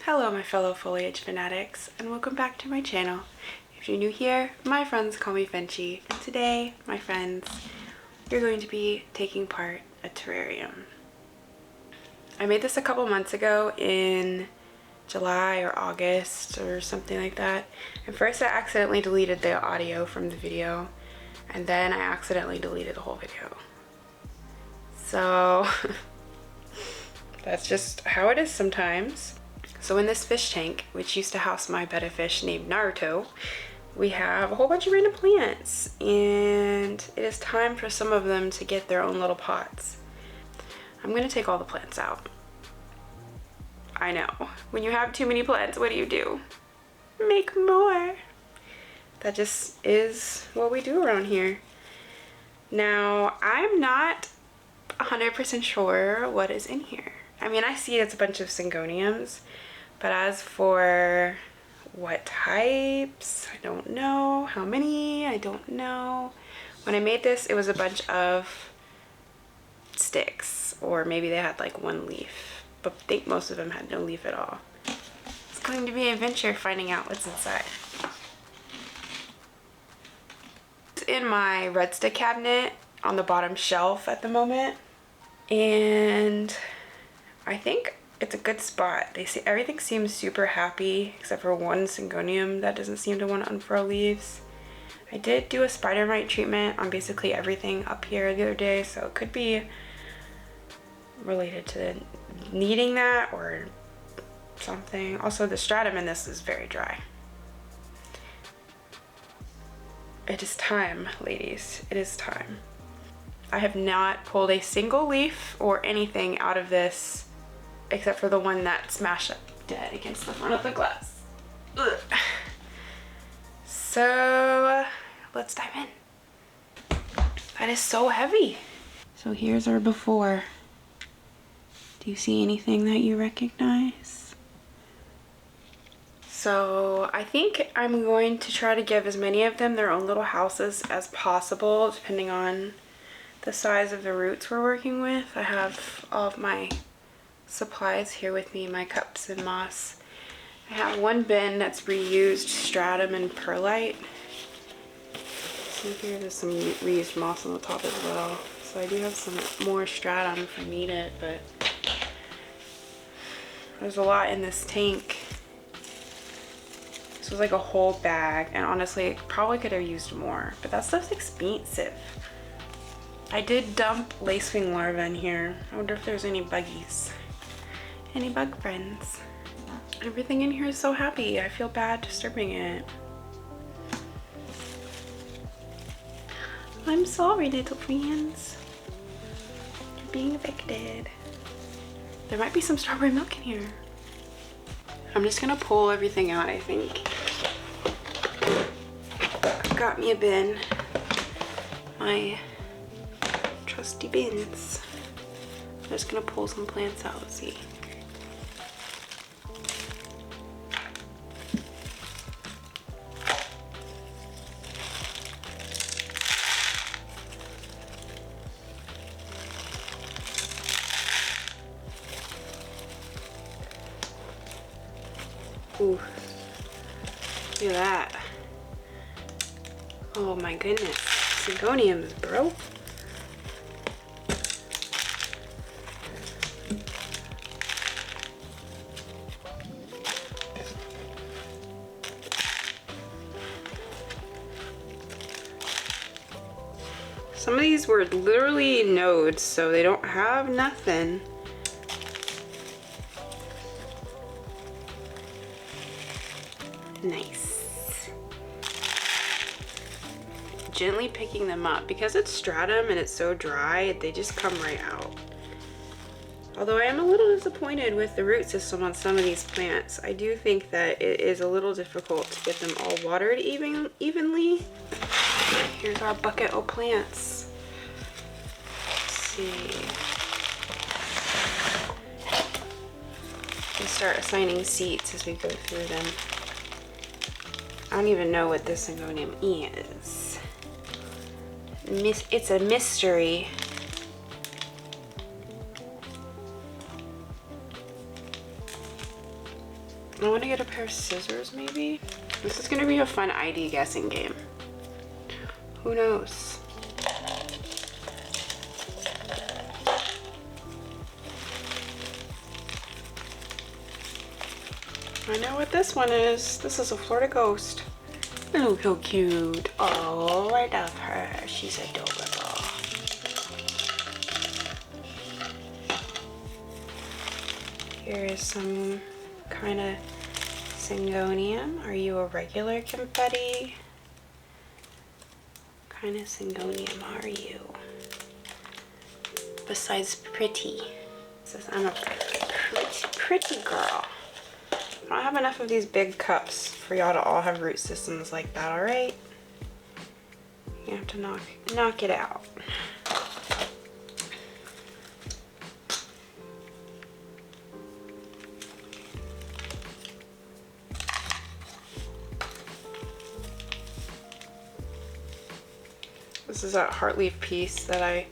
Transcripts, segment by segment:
Hello my fellow foliage fanatics, and welcome back to my channel. If you're new here, my friends call me Finchy, and today, my friends, you're going to be taking part a terrarium. I made this a couple months ago in July or August or something like that. And first I accidentally deleted the audio from the video, and then I accidentally deleted the whole video. So that's just how it is sometimes. So in this fish tank, which used to house my betta fish named Naruto, we have a whole bunch of random plants, and it is time for some of them to get their own little pots. I'm gonna take all the plants out. I know, when you have too many plants, what do? Make more. That just is what we do around here. Now, I'm not 100% sure what is in here. I mean, I see it's a bunch of syngoniums, but as for what types, I don't know. How many, I don't know. When I made this, it was a bunch of sticks, or maybe they had like one leaf, but I think most of them had no leaf at all. It's going to be an adventure finding out what's inside. It's in my red stick cabinet on the bottom shelf at the moment, and I think it's a good spot. They see everything seems super happy except for one syngonium that doesn't seem to want to unfurl leaves. I did do a spider mite treatment on basically everything up here the other day, so it could be related to needing that or something. Also, the stratum in this is very dry. It is time, ladies. It is time. I have not pulled a single leaf or anything out of this except for the one that smashed up dead against the front of the glass. Ugh. So let's dive in. That is so heavy. So here's our before. Do you see anything that you recognize? So I think I'm going to try to give as many of them their own little houses as possible, depending on the size of the roots we're working with. I have all of my supplies here with me, my cups and moss. I have one bin that's reused stratum and perlite. See here, there's some reused moss on the top as well. So I do have some more stratum if I need it, but there's a lot in this tank. This was like a whole bag, and honestly, I probably could have used more, but that stuff's expensive. I did dump lacewing larvae in here. I wonder if there's any buggies. Any bug friends? Everything in here is so happy. I feel bad disturbing it. I'm sorry, little friends. You're being evicted. There might be some strawberry milk in here. I'm just gonna pull everything out, I think. I've got me a bin. My trusty bins. I'm just gonna pull some plants out. Let's see. Ooh, look at that. Oh my goodness, syngoniums, bro. Some of these were literally nodes, so they don't have nothing. Nice. Gently picking them up. Because it's stratum and it's so dry, they just come right out. Although I am a little disappointed with the root system on some of these plants. I do think that it is a little difficult to get them all watered evenly. Here's our bucket of plants. Let's see. We start assigning seats as we go through them. I don't even know what this syngonium is. It's a mystery. I want to get a pair of scissors maybe. This is going to be a fun ID guessing game. Who knows? I know what this one is. This is a Florida ghost. Look how cute. Oh, I love her. She's adorable. Here is some kind of Syngonium. Are you a regular confetti? What kind of Syngonium are you? Besides pretty. It says I'm a pretty girl. I don't have enough of these big cups for y'all to all have root systems like that, alright? You have to knock it out. This is that heartleaf piece that I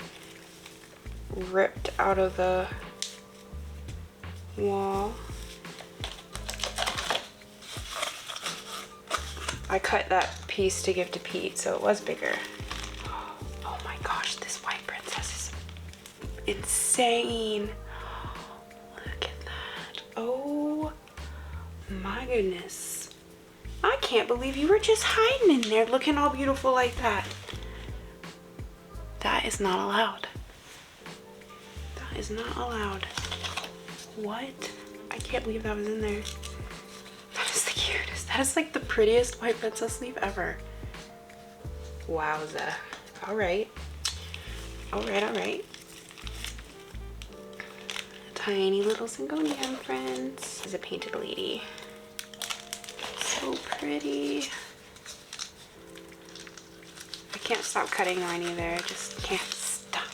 ripped out of the wall. I cut that piece to give to Pete, so it was bigger. Oh my gosh, this white princess is insane. Look at that. Oh my goodness. I can't believe you were just hiding in there looking all beautiful like that. That is not allowed. That is not allowed. What? I can't believe that was in there. That is the cutest. That is like the prettiest white princess leaf ever. Wowza. Alright. Alright. Tiny little Syngonium, friends. This is a painted lady. So pretty. I can't stop cutting mine either. I just can't stop.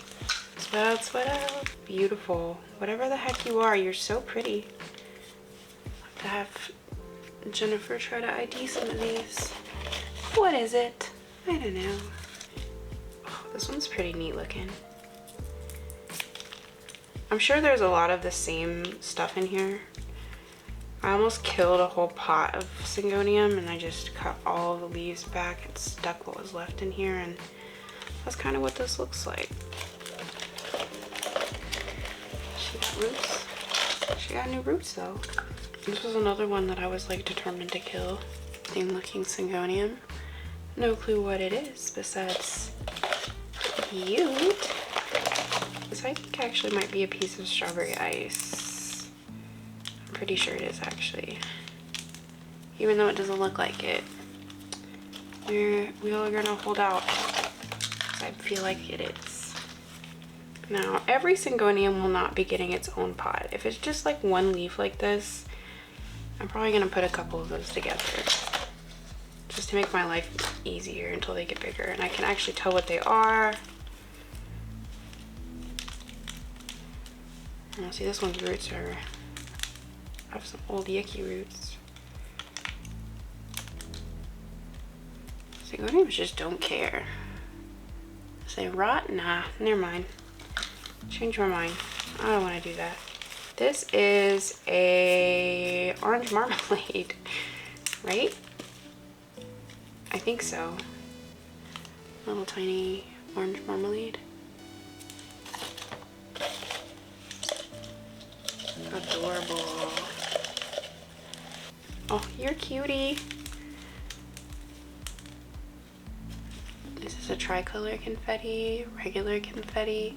Sweat out. Beautiful. Whatever the heck you are, you're so pretty. I'll have to have Jennifer try to ID some of these. What is it? I don't know. Oh, this one's pretty neat looking. I'm sure there's a lot of the same stuff in here. I almost killed a whole pot of Syngonium and I just cut all the leaves back and stuck what was left in here, and that's kind of what this looks like. She got roots. She got new roots though. This was another one that I was like determined to kill. Same looking Syngonium. No clue what it is besides cute. This I think actually might be a piece of strawberry ice. I'm pretty sure it is actually. Even though it doesn't look like it. We are gonna hold out. I feel like it is. Now, every Syngonium will not be getting its own pot. If it's just like one leaf like this, I'm probably gonna put a couple of those together. Just to make my life easier until they get bigger. And I can actually tell what they are. Oh, see, this one's roots are, I have some old yucky roots. Syngoniums just don't care. Say rot? Nah, never mind. Change my mind. I don't want to do that. This is a orange marmalade, right? I think so. Little tiny orange marmalade. Adorable. Oh, you're cutie. This is a tricolor confetti, regular confetti.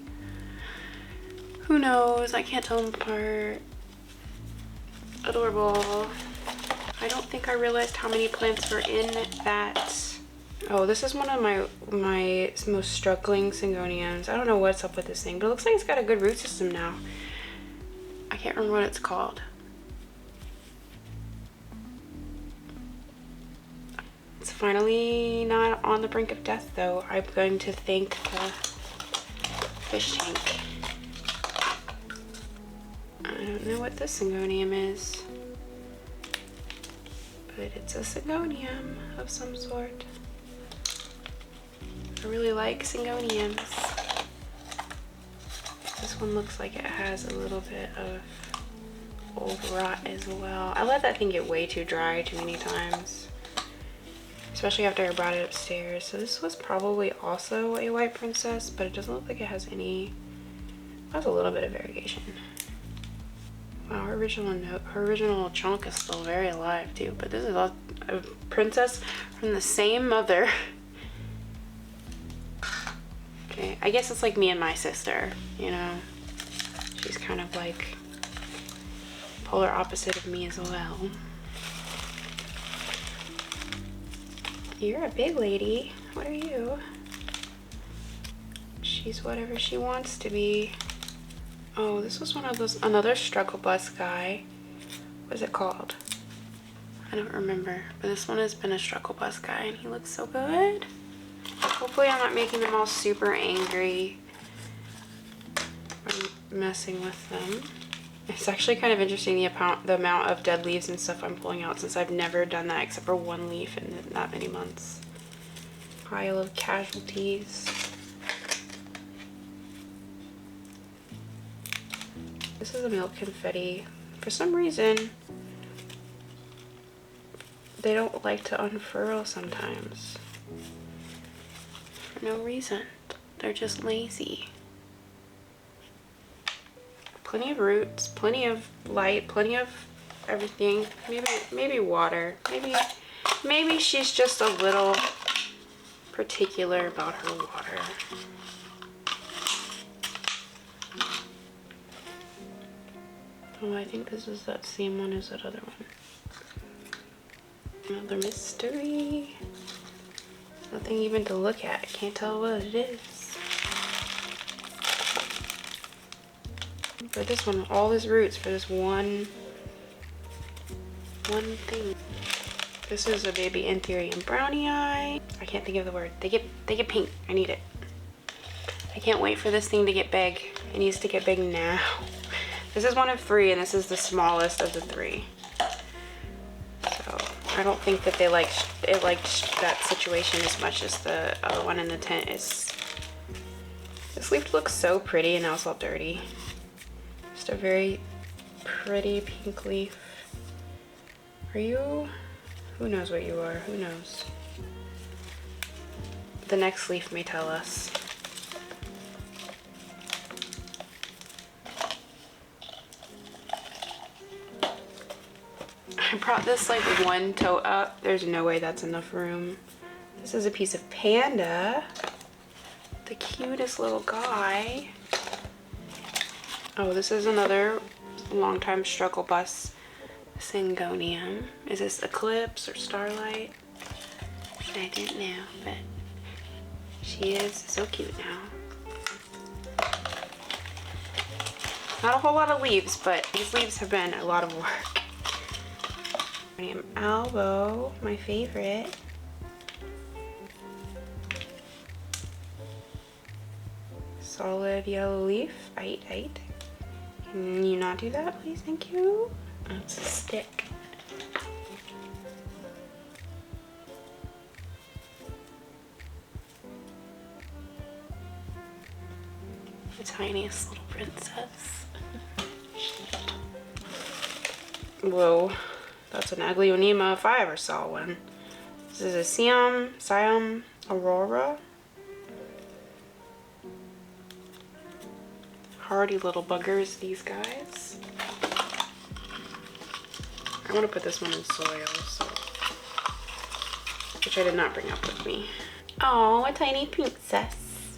Who knows? I can't tell them apart. Adorable. I don't think I realized how many plants were in that. Oh, this is one of my most struggling Syngoniums. I don't know what's up with this thing, but it looks like it's got a good root system now. I can't remember what it's called. It's finally not on the brink of death though. I'm going to thank the fish tank. I don't know what this Syngonium is, but it's a Syngonium of some sort. I really like Syngoniums. This one looks like it has a little bit of overwrought as well. I let that thing get way too dry too many times, especially after I brought it upstairs. So this was probably also a white princess, but it doesn't look like it has any. It has a little bit of variegation. Wow, her original chunk is still very alive too, but this is a princess from the same mother. Okay, I guess it's like me and my sister, you know? She's kind of like polar opposite of me as well. You're a big lady. What are you? She's whatever she wants to be. Oh, this was one of those, another struggle bus guy. What is it called? I don't remember, but this one has been a struggle bus guy and he looks so good. Hopefully I'm not making them all super angry when messing with them. It's actually kind of interesting the amount of dead leaves and stuff I'm pulling out, since I've never done that except for one leaf in that many months. Pile of casualties. This is a milk confetti. For some reason, they don't like to unfurl sometimes. For no reason. They're just lazy. Plenty of roots, plenty of light, plenty of everything. Maybe water. Maybe she's just a little particular about her water. Oh, I think this is that same one as that other one. Another mystery. Nothing even to look at. I can't tell what it is. For this one, all these roots for this one thing. This is a baby Enthusiast brownie eye. I can't think of the word. They get pink. I need it. I can't wait for this thing to get big. It needs to get big now. This is one of 3, and this is the smallest of the 3. So I don't think that they liked that situation as much as the other one in the tent is. This leaf looks so pretty, and now it's all dirty. Just a very pretty pink leaf. Are you? Who knows what you are? Who knows? The next leaf may tell us. I brought this like one tote up. There's no way that's enough room. This is a piece of panda. The cutest little guy. Oh, this is another longtime struggle bus syngonium. Is this Eclipse or Starlight? I don't know, but she is so cute now. Not a whole lot of leaves, but these leaves have been a lot of work. Elbow, my favorite. Solid yellow leaf. Aight. Can you not do that, please? Thank you. That's a stick. The tiniest little princess. Whoa. That's an Aglionema if I ever saw one. This is a Siam Aurora. Hardy little buggers, these guys. I want to put this one in soil, so, which I did not bring up with me. Oh, a tiny princess.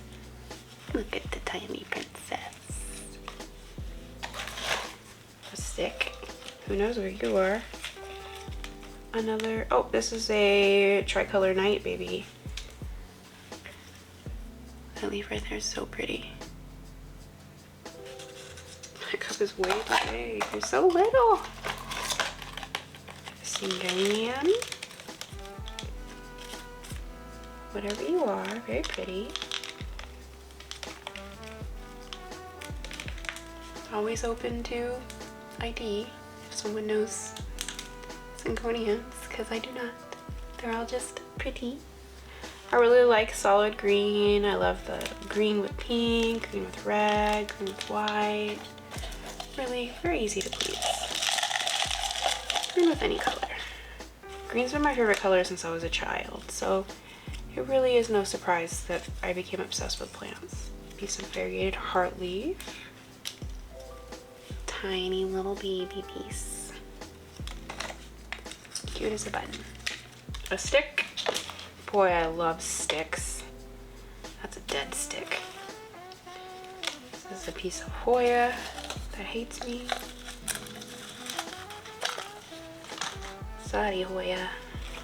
Look at the tiny princess. A stick. Who knows where you are? Another, oh, this is a tricolor night baby. That leaf right there is so pretty. My cup is way too big. You're so little. Syngonium. Whatever you are, very pretty. Always open to ID if someone knows syngoniums, because I do not. They're all just pretty. I really like solid green. I love the green with pink, green with red, green with white. Really very easy to please. green with any color. Green's been my favorite color since I was a child, so it really is no surprise that I became obsessed with plants. Piece of variegated heart leaf. Tiny little baby piece. Cute as a button. A stick. Boy, I love sticks. That's a dead stick. This is a piece of Hoya that hates me. Sorry, Hoya.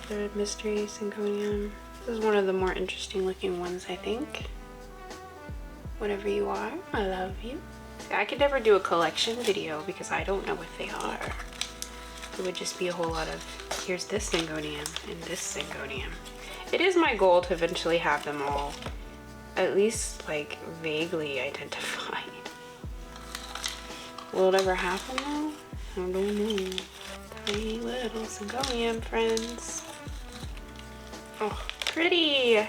Third mystery syngonium. This is one of the more interesting looking ones, I think. Whatever you are, I love you. I could never do a collection video because I don't know what they are. It would just be a whole lot of, here's this syngonium and this syngonium. It is my goal to eventually have them all at least like vaguely identified. Will it ever happen though? I don't know. Tiny little syngonium friends. Oh, pretty!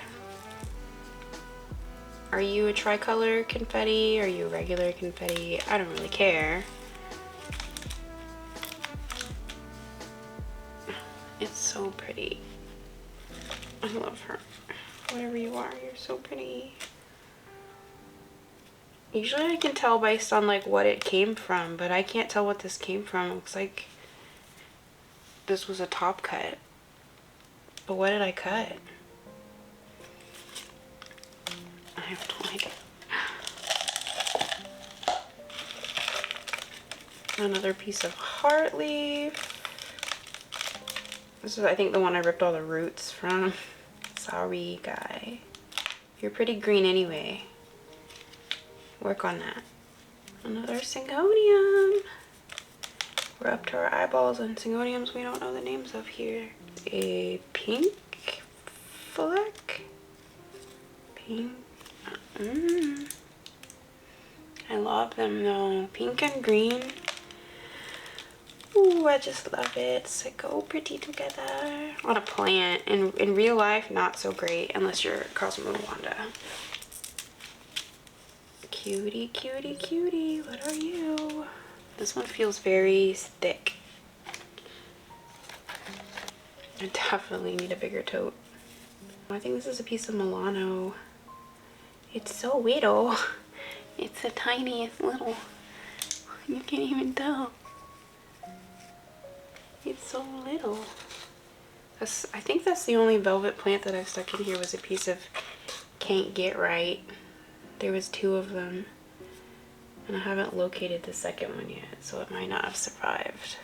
Are you a tricolor confetti? Are you a regular confetti? I don't really care. It's so pretty. I love her. Whatever you are, you're so pretty. Usually I can tell based on like what it came from, but I can't tell what this came from. It looks like this was a top cut. But what did I cut? I have no idea. Another piece of heart leaf. This is, I think, the one I ripped all the roots from. Sorry, guy. You're pretty green anyway. Work on that. Another syngonium. We're up to our eyeballs on syngoniums we don't know the names of here. A pink fleck. Pink. I love them though. Pink and green. Ooh, I just love it. So go pretty together. On a plant. In real life, not so great unless you're Cosmo Wanda. Cutie, cutie, cutie. What are you? This one feels very thick. I definitely need a bigger tote. I think this is a piece of Milano. It's so little. It's the tiniest little. You can't even tell. It's so little. I think that's the only velvet plant that I've stuck in here was a piece of Can't Get Right. There was 2 of them. And I haven't located the second one yet, so it might not have survived.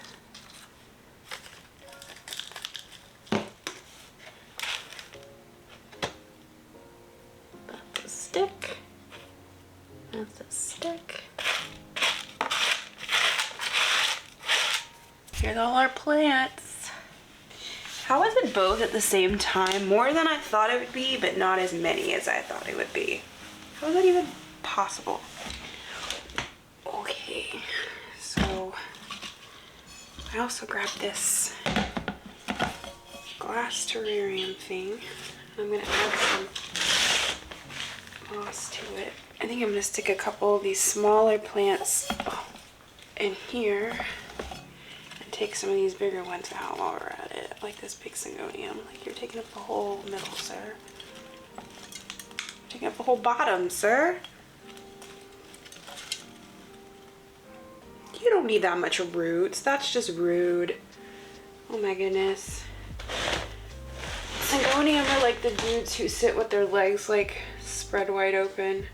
That's a stick. That's a stick. Here's all our plants. How is it both at the same time? More than I thought it would be, but not as many as I thought it would be. How is that even possible? Okay, so I also grabbed this glass terrarium thing. I'm gonna add some moss to it. I think I'm gonna stick a couple of these smaller plants in here and take some of these bigger ones out while we're at it. Like this big syngonium. Like you're taking up the whole middle, sir. Taking up the whole bottom, sir. You don't need that much roots. That's just rude. Oh my goodness. Syngonium are like the dudes who sit with their legs like spread wide open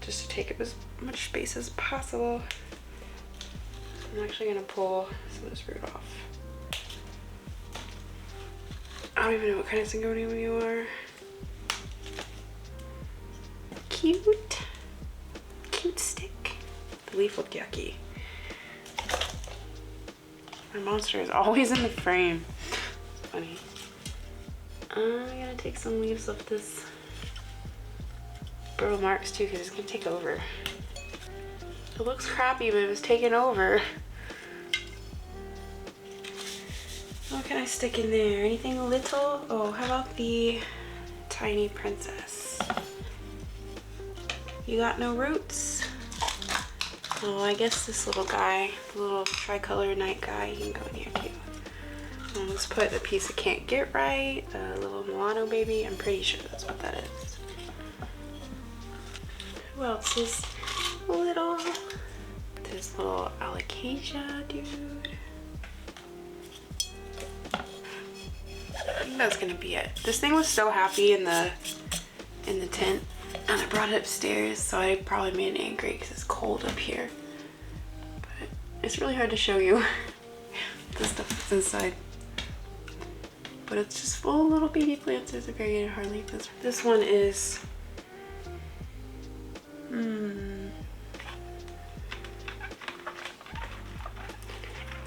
just to take up as much space as possible. I'm actually gonna pull some of this root off. I don't even know what kind of syngonium you are. Cute. Cute stick. The leaf looked yucky. My monster is always in the frame. It's funny. I'm gonna take some leaves off this burl marks too because it's gonna take over. It looks crappy, but it was taken over. What can I stick in there? Anything little? Oh, how about the tiny princess? You got no roots? Oh, I guess this little guy, the little tricolor night guy, you can go in here too. let's put the piece of Can't Get Right, the little Milano baby. I'm pretty sure that's what that is. Who else is little? This little alocasia dude. I think that's gonna be it. This thing was so happy in the tent, and I brought it upstairs, so I probably made it angry because it's cold up here. But it's really hard to show you the stuff that's inside. But it's just full of little baby plants. There's a variegated hardleaf. This one is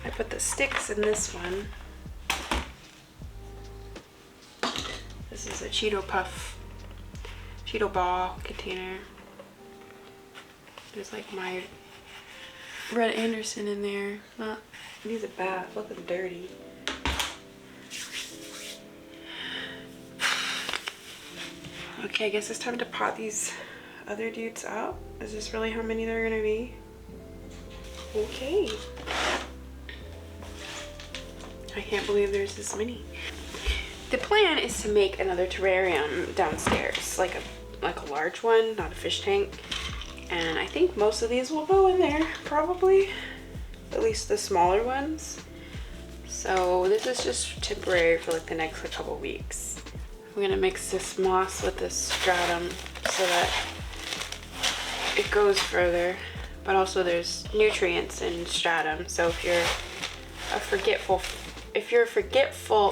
I put the sticks in this one. This is a Cheeto Puff, Cheeto Ball container. There's like my Red Anderson in there. Not, these are bad, looking dirty. Okay, I guess it's time to pot these other dudes out. Is this really how many there are gonna be? Okay. I can't believe there's this many. The plan is to make another terrarium downstairs, like a large one, not a fish tank. And I think most of these will go in there, probably. At least the smaller ones. So this is just temporary for like the next couple weeks. I'm gonna mix this moss with this stratum so that it goes further, but also there's nutrients in stratum. So if you're a forgetful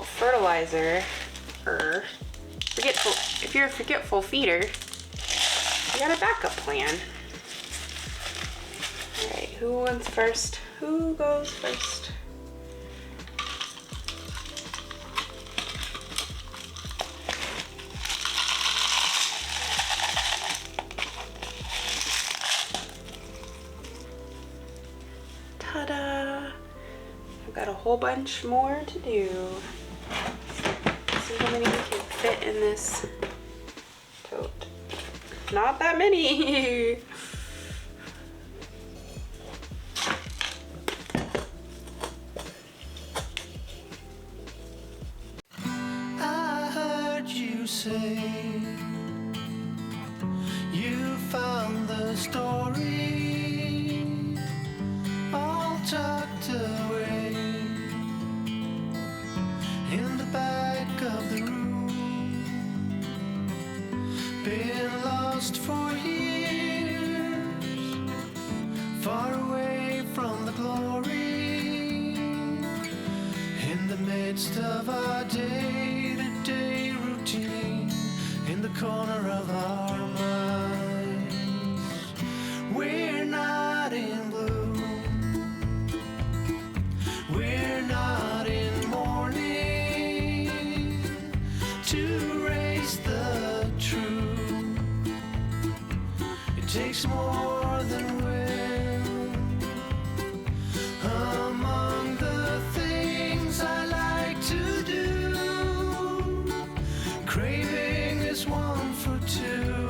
fertilizer, or if you're a forgetful feeder, you got a backup plan. All right, who wants first? Who goes first? Ta-da! I've got a whole bunch more to do. Let's see how many we can fit in this tote. Not that many. I heard you say you found the story all tucked away in the back of the room. Been lost for years, far away from the glory, in the midst of our day-to-day routine, in the corner of our minds. We're not in bloom, we're not in mourning to raise the truth. It takes more than will. Among the things I like to do, craving is one for two,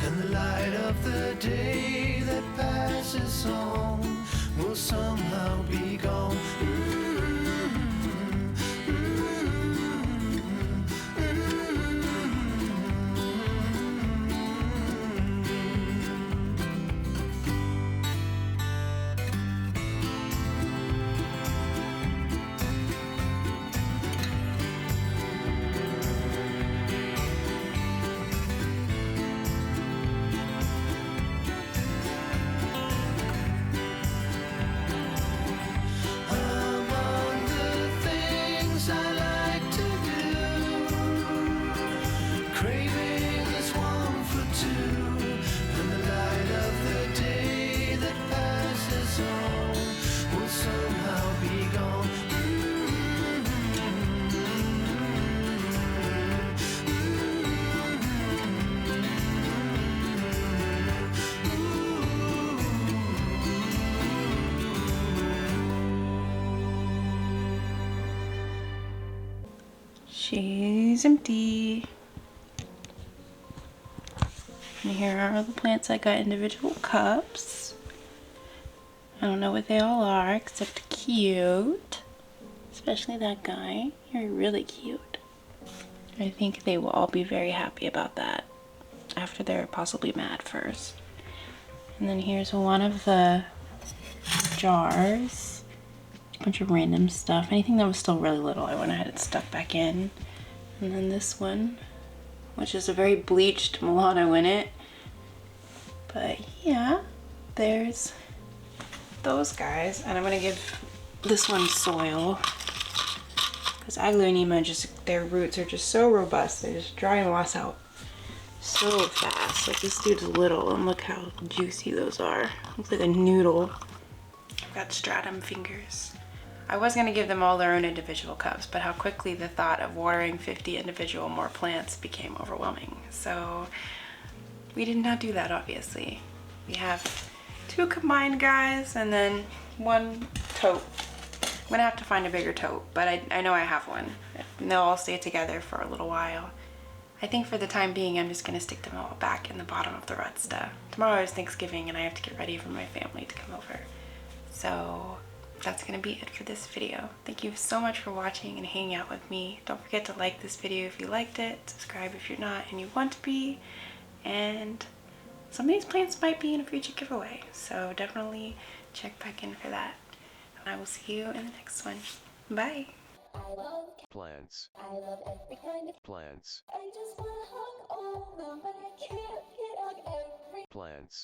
and the light of the day that passes on will somehow be gone. Among the things I like to do, craving is one for two, and the light of the day that passes on will somehow be gone. She's empty. And here are all the plants. I got individual cups. I don't know what they all are except cute. Especially that guy. You're really cute. I think they will all be very happy about that after they're possibly mad first. And then here's one of the jars. A bunch of random stuff. Anything that was still really little, I went ahead and stuck back in. And then this one, which is a very bleached mulatto in it. But yeah, there's those guys. And I'm gonna give this one soil. Because Aglaonema, just their roots are just so robust. They just dry moss out so fast. Like this dude's little and look how juicy those are. Looks like a noodle. I've got stratum fingers. I was gonna give them all their own individual cups, but how quickly the thought of watering 50 individual more plants became overwhelming. So we did not do that, obviously. We have 2 combined guys and then 1 tote. I'm gonna have to find a bigger tote, but I know I have one. And they'll all stay together for a little while. I think for the time being, I'm just gonna stick them all back in the bottom of the Rutsta. Tomorrow is Thanksgiving and I have to get ready for my family to come over. So that's gonna be it for this video. Thank you so much for watching and hanging out with me. Don't forget to like this video if you liked it, subscribe if you're not and you want to be, and some of these plants might be in a future giveaway, so definitely check back in for that. And I will see you in the next one. Bye! I love Plants. I love every kind of Plants. I just wanna hug all of them, but I can't hug every Plants.